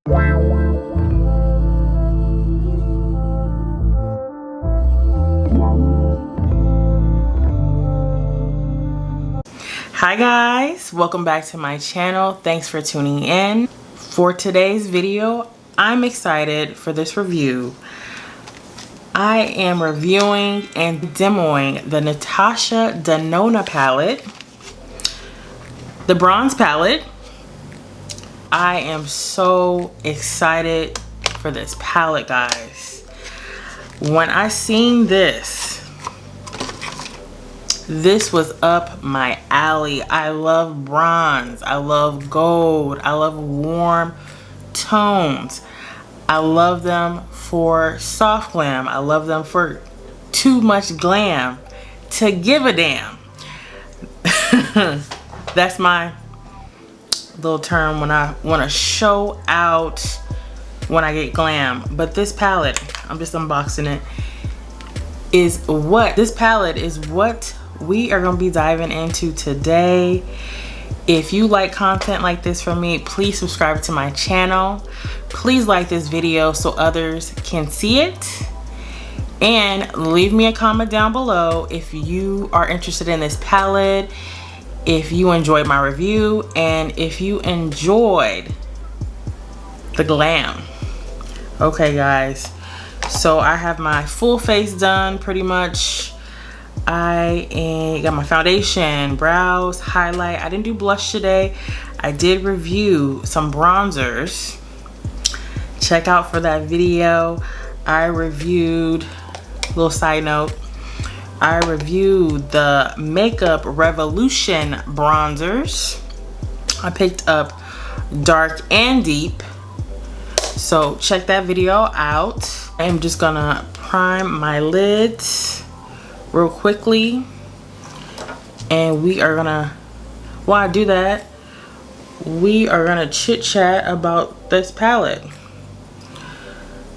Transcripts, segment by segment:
Hi guys, welcome back to my channel. Thanks for tuning in. For today's video, I'm excited for this review. I am reviewing and demoing the Natasha Denona palette, the bronze palette. I am so excited for this palette, guys. When I seen this was up my alley. I love bronze, I love gold, I love warm tones. I love them for soft glam. I love them for too much glam to give a damn. That's my little term when I want to show out when I get glam. But this palette, I'm just unboxing it, this palette is what we are going to be diving into today. If you like content like this from me, please subscribe to my channel. Please like this video so others can see it. And leave me a comment down below if you are interested in this palette, if you enjoyed my review, and if you enjoyed the glam. Okay guys, so I have my full face done pretty much. I got my foundation, brows, highlight. I didn't do blush today. I did review some bronzers. Check out for that video. I reviewed, little side note, I reviewed the Makeup Revolution bronzers. I picked up dark and deep. So check that video out. I'm just gonna prime my lids real quickly, and we are gonna, while I do that, we are gonna chit chat about this palette.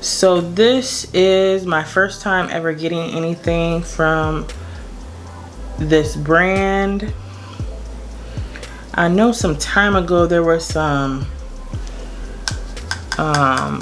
So this is my first time ever getting anything from this brand. I know some time ago there was some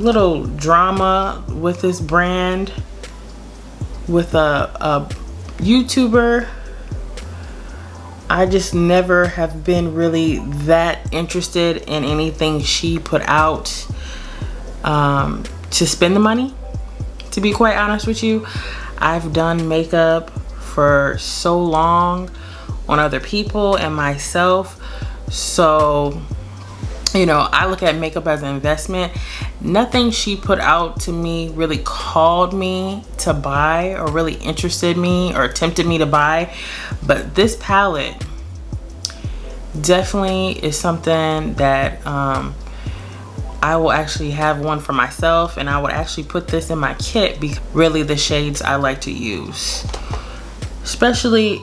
little drama with this brand with a YouTuber. I just never have been really that interested in anything she put out to spend the money, to be quite honest with you. I've done makeup for so long on other people and myself, so you know, I look at makeup as an investment. Nothing she put out to me really called me to buy or really interested me or tempted me to buy. But this palette definitely is something that I will actually have one for myself, and I would actually put this in my kit because really the shades I like to use. Especially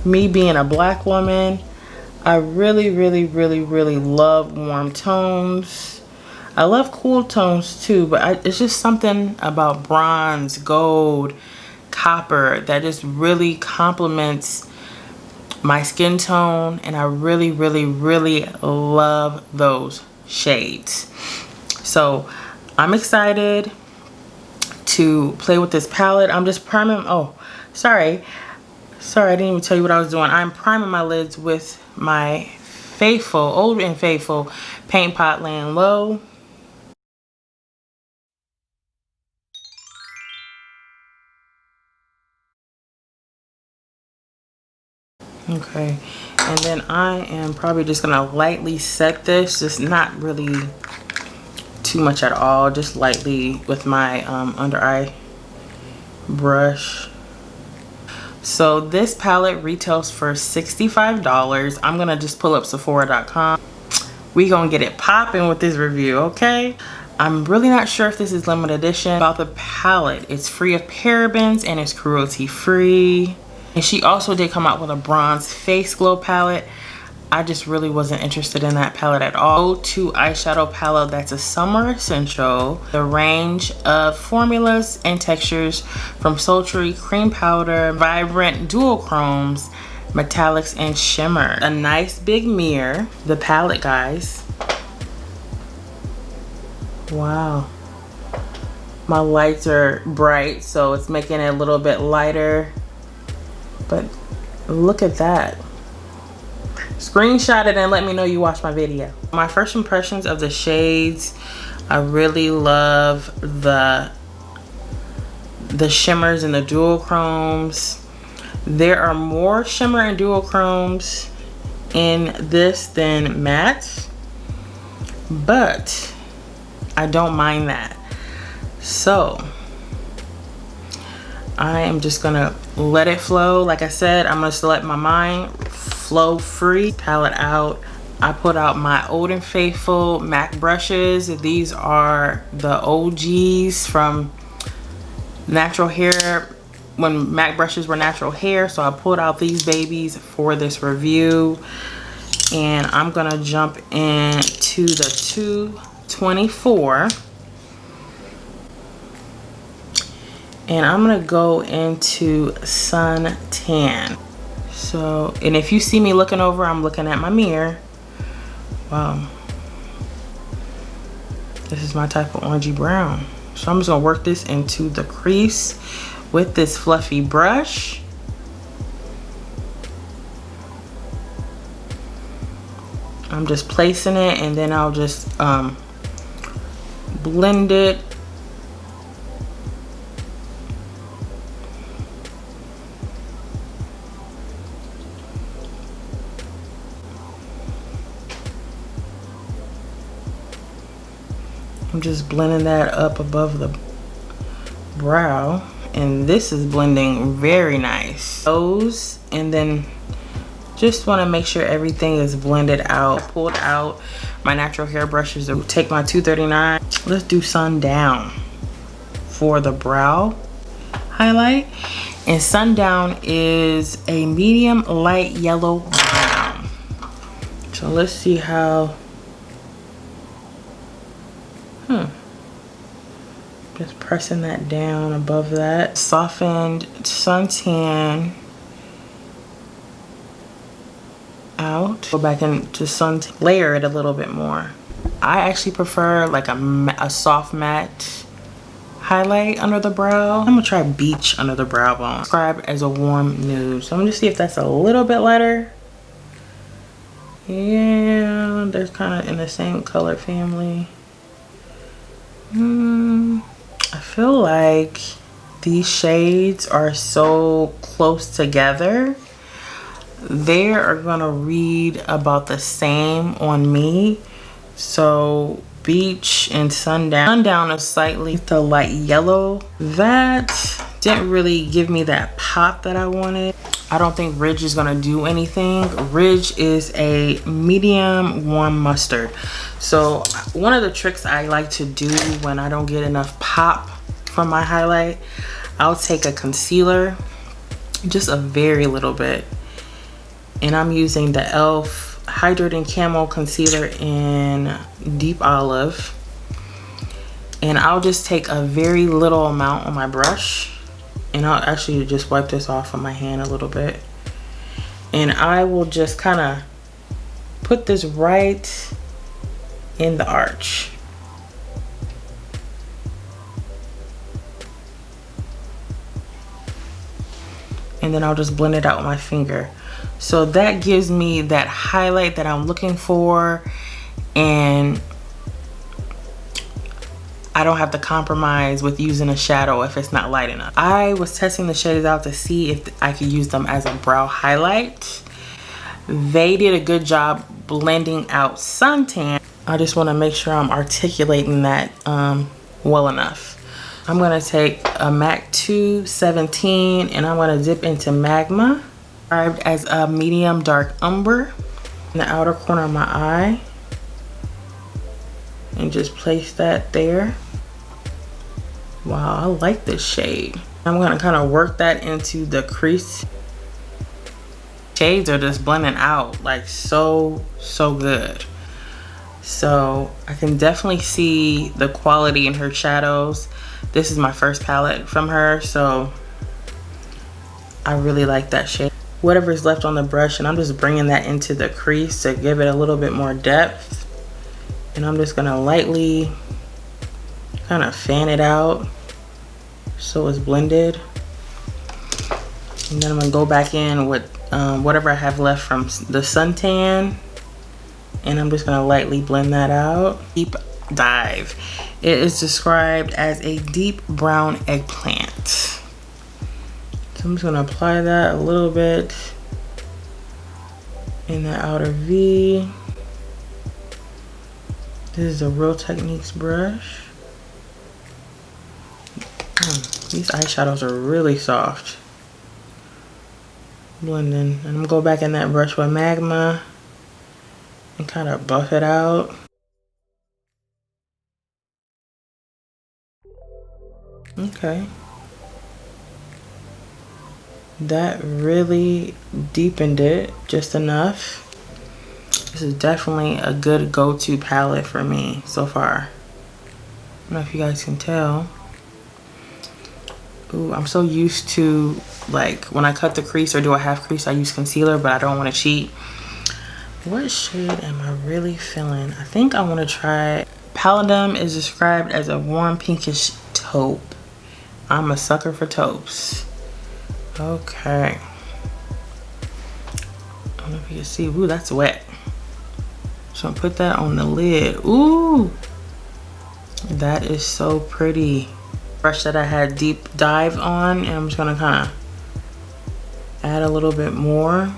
me being a black woman, I really love warm tones. I love cool tones too, but it's just something about bronze, gold, copper that just really complements my skin tone, and I really love those shades. So I'm excited to play with this palette. I'm just priming, oh, sorry, I didn't even tell you what I was doing. I'm priming my lids with my faithful, old and faithful Paint Pot Laying Low. Okay, and then I am probably just gonna lightly set this, just not really too much at all, just lightly with my under eye brush. So this palette retails for $65. I'm gonna just pull up Sephora.com. We gonna get it popping with this review, okay? I'm really not sure if this is limited edition. About the palette, it's free of parabens and it's cruelty free. And she also did come out with a bronze face glow palette. I just really wasn't interested in that palette at all. Go-to eyeshadow palette that's a summer essential. The range of formulas and textures from sultry, cream powder, vibrant duochromes, metallics, and shimmer. A nice big mirror. The palette, guys, Wow. My lights are bright, so it's making it a little bit lighter. But look at that. Screenshot it and let me know you watched my video. My first impressions of the shades, I really love the shimmers and the duochromes. There are more shimmer and duochromes in this than matte, but I don't mind that. So I am just gonna let it flow. Like I said, I'm just let my mind flow free. Palette out. I put out my old and faithful MAC brushes. These are the OGs from natural hair, when MAC brushes were natural hair. So I pulled out these babies for this review, and I'm gonna jump into the 224, and I'm gonna go into Suntan. So, and if you see me looking over, I'm looking at my mirror. Wow, this is my type of orangey brown. So I'm just gonna work this into the crease with this fluffy brush. I'm just placing it, and then I'll just blend it. I'm just blending that up above the brow, and this is blending very nice. Those, and then just want to make sure everything is blended out. Pulled out my natural hair brushes to take my 239. Let's do Sundown for the brow highlight, and Sundown is a medium light yellow brown. So let's see how. Just pressing that down above that. Softened Suntan out. Go back into Suntan. Layer it a little bit more. I actually prefer like a soft matte highlight under the brow. I'm gonna try Beach under the brow bone. Described as a warm nude. So I'm gonna see if that's a little bit lighter. Yeah, they're kind of in the same color family. I feel like these shades are so close together. They are gonna read about the same on me. So Beach and Sundown. Sundown is slightly the light yellow. That didn't really give me that pop that I wanted. I don't think Ridge is gonna do anything. Ridge is a medium warm mustard. So one of the tricks I like to do when I don't get enough pop from my highlight, I'll take a concealer, just a very little bit, and I'm using the e.l.f. Hydrating Camo Concealer in Deep Olive, and I'll just take a very little amount on my brush, and I'll actually just wipe this off on my hand a little bit, and I will just kind of put this right in the arch. And then I'll just blend it out with my finger. So that gives me that highlight that I'm looking for, and I don't have to compromise with using a shadow if it's not light enough. I was testing the shades out to see if I could use them as a brow highlight. They did a good job blending out Suntan. I just want to make sure I'm articulating that well enough. I'm gonna take a MAC 217 and I'm gonna dip into Magma, described as a medium dark umber, in the outer corner of my eye, and just place that there. Wow, I like this shade. I'm gonna kind of work that into the crease. Shades are just blending out like so good. So I can definitely see the quality in her shadows. This is my first palette from her, so I really like that shade. Whatever's left on the brush, and I'm just bringing that into the crease to give it a little bit more depth. And I'm just gonna lightly kind of fan it out so it's blended. And then I'm gonna go back in with whatever I have left from the Suntan, and I'm just gonna lightly blend that out. Deep dive. It is described as a deep brown eggplant. So I'm just gonna apply that a little bit in the outer V. This is a Real Techniques brush. These eyeshadows are really soft. Blending, and I'm gonna go back in that brush with Magma and kind of buff it out. Okay. That really deepened it just enough. This is definitely a good go-to palette for me so far. I don't know if you guys can tell. Ooh, I'm so used to, like, when I cut the crease or do a half crease, I use concealer, but I don't want to cheat. What shade am I really feeling? I think I want to try. Palladium is described as a warm pinkish taupe. I'm a sucker for taupes. Okay. I don't know if you can see. Ooh, that's wet. So I'll put that on the lid. Ooh, that is so pretty. Brush that I had deep dive on, and I'm just gonna kind of add a little bit more.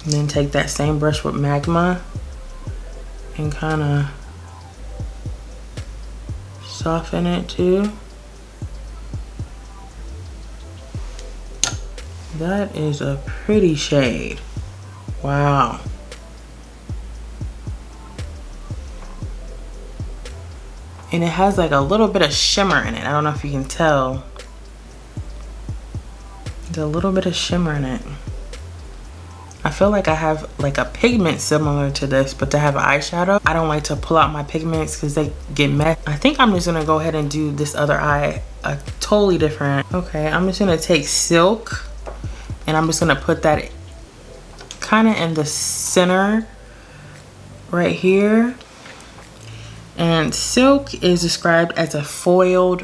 And then take that same brush with Magma and kind of soften it too. That is a pretty shade. Wow. And it has like a little bit of shimmer in it. I don't know if you can tell. There's a little bit of shimmer in it. I feel like I have like a pigment similar to this, but to have an eyeshadow, I don't like to pull out my pigments because they get messy. I think I'm just gonna go ahead and do this other eye totally different. Okay, I'm just gonna take Silk, and I'm just gonna put that kind of in the center right here. And Silk is described as a foiled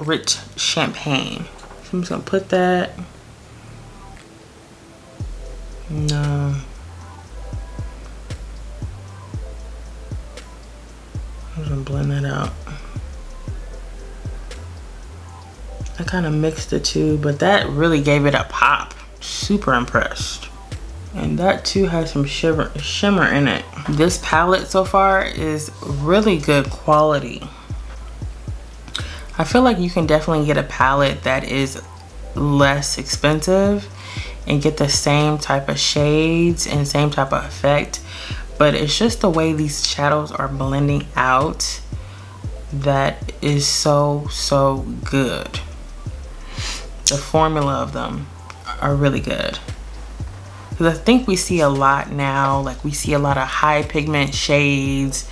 rich champagne. So I'm just gonna put that. No. I'm just gonna blend that out. I kind of mixed the two, but that really gave it a pop. Super impressed. And that too has some shimmer in it. This palette so far is really good quality. I feel like you can definitely get a palette that is less expensive and get the same type of shades and same type of effect, but it's just the way these shadows are blending out that is so good. The formula of them are really good. Because I think we see a lot now, like we see a lot of high pigment shades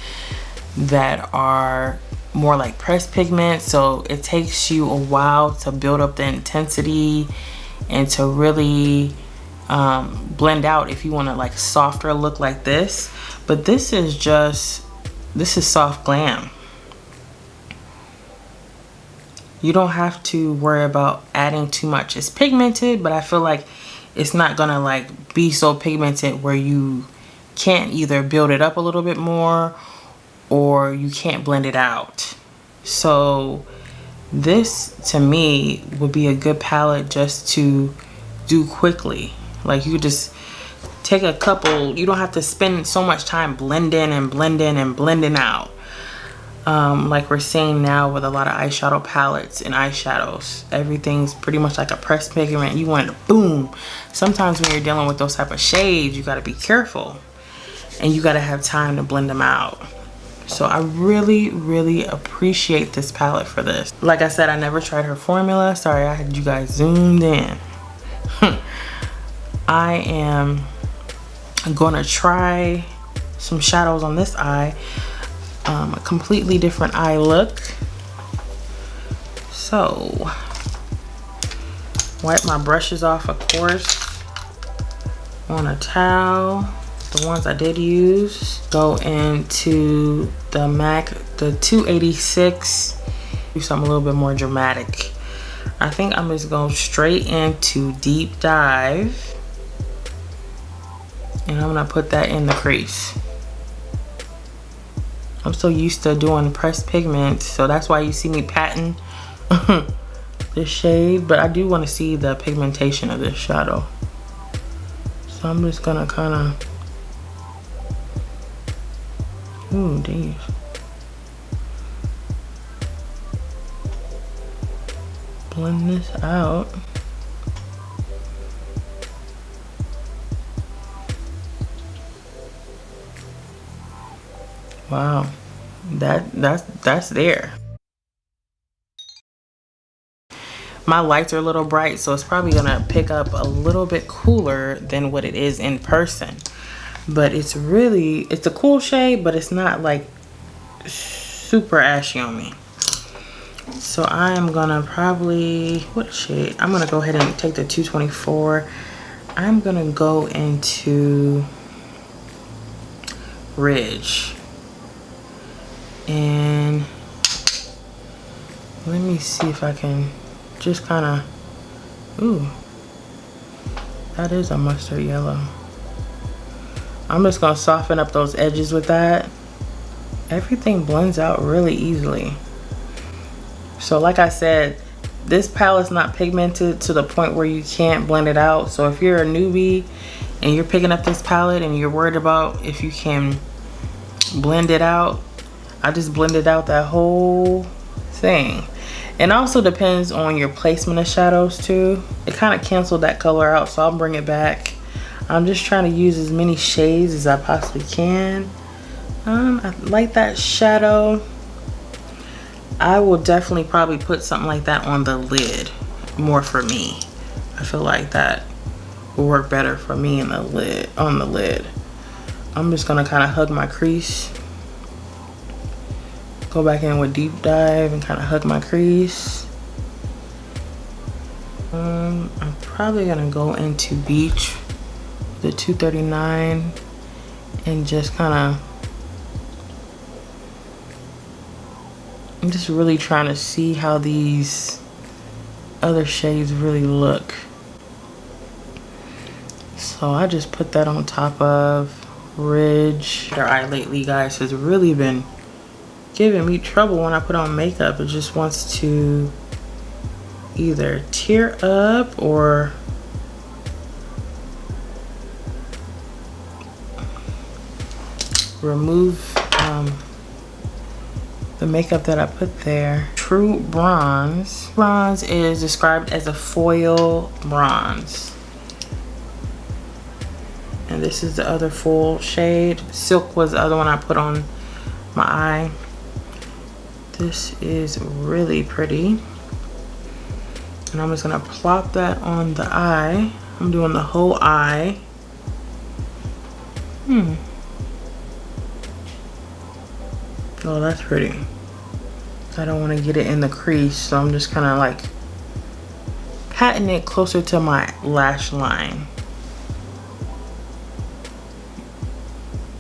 that are more like pressed pigment, so it takes you a while to build up the intensity and to really blend out if you want a like softer look like this. But this is soft glam. You don't have to worry about adding too much. It's pigmented, but I feel like it's not gonna like be so pigmented where you can't either build it up a little bit more or you can't blend it out. So this to me would be a good palette just to do quickly. Like you just take a couple, you don't have to spend so much time blending and blending and blending out. Like we're seeing now with a lot of eyeshadow palettes and eyeshadows, everything's pretty much like a pressed pigment. You want it to boom. Sometimes when you're dealing with those type of shades, you got to be careful and you got to have time to blend them out. So I really appreciate this palette for this. Like I said, I never tried her formula. Sorry, I had you guys zoomed in. I am gonna try some shadows on this eye. A completely different eye look. So wipe my brushes off, of course, on a towel. the ones I did use. Go into the MAC, the 286. Do something a little bit more dramatic. I think I'm just going straight into Deep Dive. And I'm gonna put that in the crease. I'm so used to doing pressed pigment, so that's why you see me patting this shade, but I do want to see the pigmentation of this shadow. So I'm just gonna kind of, ooh, geez. Blend this out. Wow, that's there. My lights are a little bright, so it's probably gonna pick up a little bit cooler than what it is in person. But it's a cool shade, but it's not like super ashy on me. So I am gonna probably, what shade? I'm gonna go ahead and take the 224. I'm gonna go into Ridge. And let me see if I can just kind of, ooh, that is a mustard yellow. I'm just gonna soften up those edges with that. Everything blends out really easily. So like I said, this palette's not pigmented to the point where you can't blend it out. So if you're a newbie and you're picking up this palette and you're worried about if you can blend it out, I just blended out that whole thing. And also depends on your placement of shadows too. It kind of canceled that color out, so I'll bring it back. I'm just trying to use as many shades as I possibly can. I like that shadow. I will definitely probably put something like that on the lid more for me. I feel like that will work better for me in the lid, on the lid. I'm just gonna kind of hug my crease. Go back in with Deep Dive and kind of hug my crease. I'm probably gonna go into Beach, the 239, and just kind of, I'm just really trying to see how these other shades really look. So I just put that on top of Ridge. Their eye lately, guys, has really been giving me trouble when I put on makeup. It just wants to either tear up or remove the makeup that I put there. True Bronze. Bronze is described as a foil bronze. And this is the other full shade. Silk was the other one I put on my eye. This is really pretty. And I'm just gonna plop that on the eye. I'm doing the whole eye. Oh, that's pretty. I don't want to get it in the crease, so I'm just kind of like patting it closer to my lash line.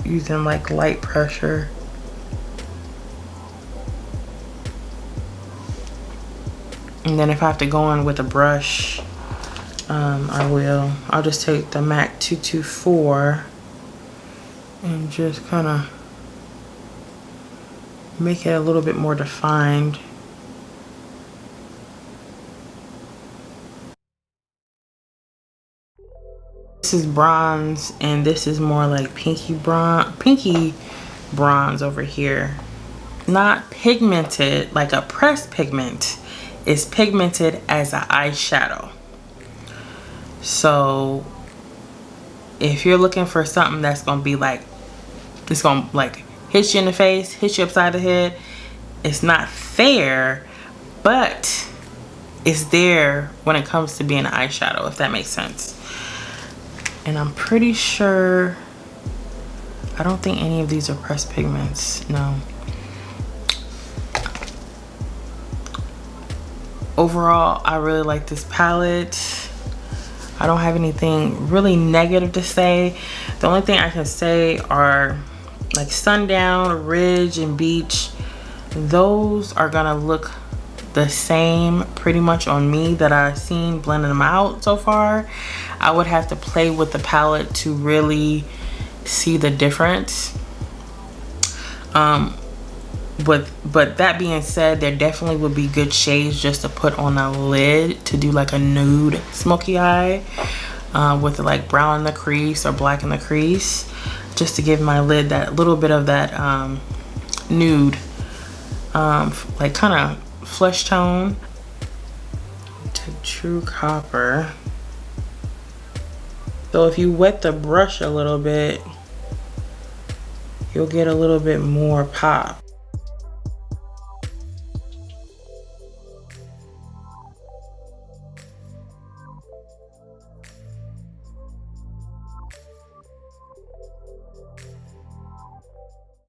Using like light pressure. And then if I have to go in with a brush, I will. I'll just take the MAC 224 and just kind of make it a little bit more defined. This is bronze and this is more like pinky bronze over here. Not pigmented like a pressed pigment. It's pigmented as an eyeshadow. So if you're looking for something that's gonna be like, it's gonna like hit you in the face, hit you upside the head, it's not there, but it's there when it comes to being an eyeshadow, if that makes sense. And I'm pretty sure, I don't think any of these are pressed pigments, no. Overall, I really like this palette. I don't have anything really negative to say. The only thing I can say are like Sundown, Ridge, and Beach. Those are gonna look the same pretty much on me that I've seen blending them out so far. I would have to play with the palette to really see the difference. But that being said, there definitely would be good shades just to put on a lid to do like a nude smoky eye with like brown in the crease or black in the crease, just to give my lid that little bit of that nude like kind of flesh tone. Take True Copper. So if you wet the brush a little bit, you'll get a little bit more pop.